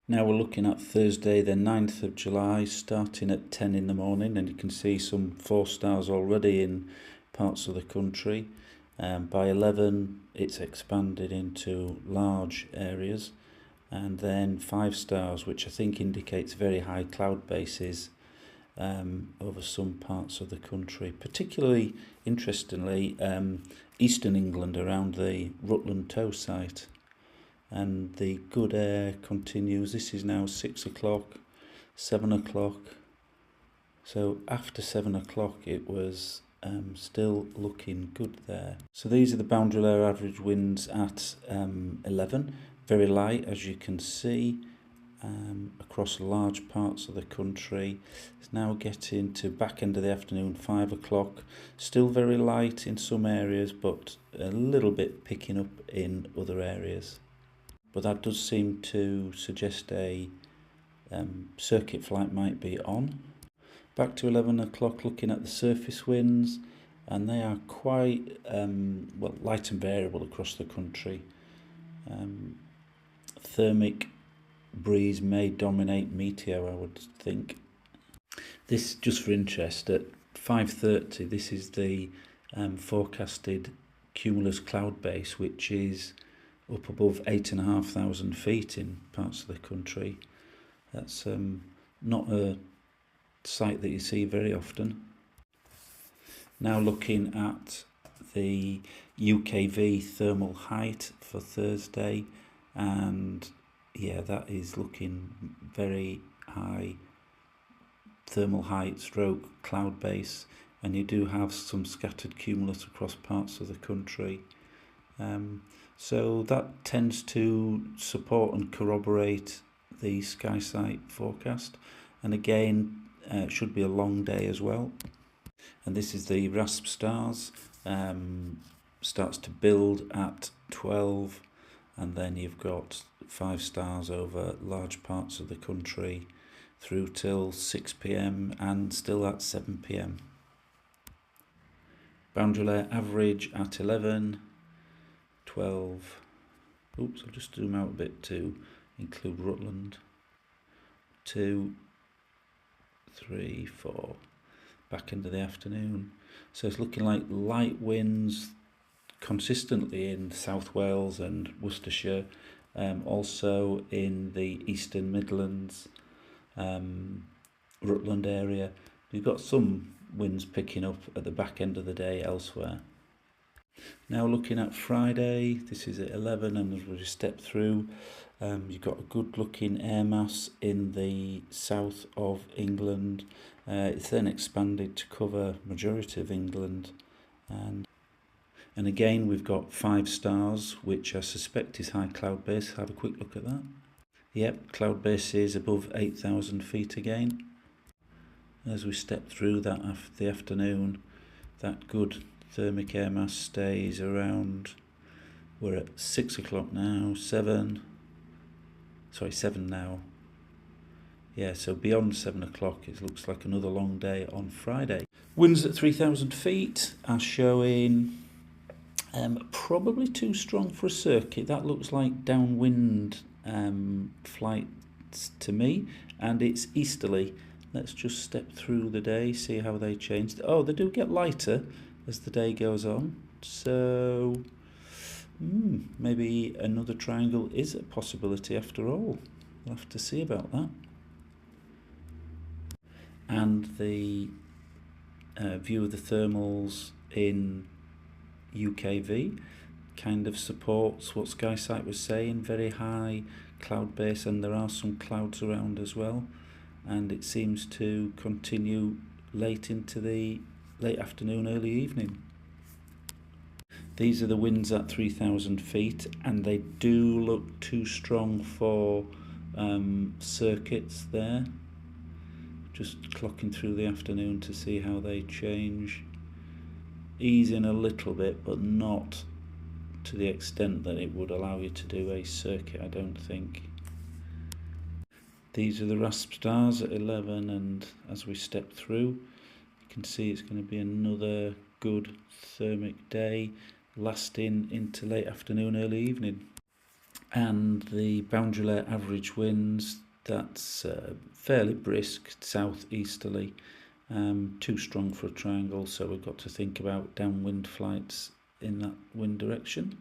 Now we're looking at Thursday the 9th of July, starting at 10 in the morning, and you can see some 4 stars already in parts of the country. By 11 it's expanded into large areas, and then 5 stars, which I think indicates very high cloud bases over some parts of the country, particularly interestingly eastern England around the Rutland Tow site. And the good air continues. This is now 6 o'clock, 7 o'clock. So after 7 o'clock it was still looking good there. So these are the boundary layer average winds at 11. Very light, as you can see, across large parts of the country. It's now getting to back end of the afternoon, 5 o'clock. Still very light in some areas, but a little bit picking up in other areas. But that does seem to suggest a circuit flight might be on. Back to 11 o'clock, looking at the surface winds, and they are quite light and variable across the country. Thermic breeze may dominate meteo, I would think. This, just for interest, at 5:30, this is the forecasted cumulus cloud base, which is up above 8,500 feet in parts of the country. That's not a sight that you see very often. Now looking at the UKV thermal height for Thursday, and yeah, that is looking very high thermal height stroke cloud base, and you do have some scattered cumulus across parts of the country. So that tends to support and corroborate the SkySight forecast, and again it should be a long day as well. And this is the RASP stars, starts to build at 12, and then you've got 5 stars over large parts of the country through till 6 p.m. and still at 7 p.m. Boundary layer average at 11, 12, oops, I'll just zoom out a bit to include Rutland, 2, 3, 4, back into the afternoon. So it's looking like light winds consistently in South Wales and Worcestershire, also in the Eastern Midlands, Rutland area. We've got some winds picking up at the back end of the day elsewhere. Now looking at Friday, this is at 11, and as we step through, you've got a good looking air mass in the south of England. It's then expanded to cover majority of England, and again we've got 5 stars, which I suspect is high cloud base. Have a quick look at that. Yep, cloud base is above 8,000 feet again. As we step through that after the afternoon, that good thermic air mass stays around. We're at 6 o'clock now, 7 now. Yeah, so beyond 7 o'clock it looks like another long day on Friday. Winds at 3,000 feet are showing probably too strong for a circuit. That looks like downwind flights to me, and it's easterly. Let's just step through the day, see how they change. Oh, they do get lighter as the day goes on, so maybe another triangle is a possibility after all. We'll have to see about that. And the view of the thermals in UKV kind of supports what SkySight was saying, very high cloud base, and there are some clouds around as well, and it seems to continue late into the late afternoon, early evening. These are the winds at 3,000 feet, and they do look too strong for circuits there. Just clocking through the afternoon to see how they change. Easing a little bit, but not to the extent that it would allow you to do a circuit, I don't think. These are the RASP stars at 11, and as we step through, you can see it's going to be another good thermic day lasting into late afternoon, early evening. And the boundary layer average winds, that's fairly brisk, southeasterly, too strong for a triangle, so we've got to think about downwind flights in that wind direction.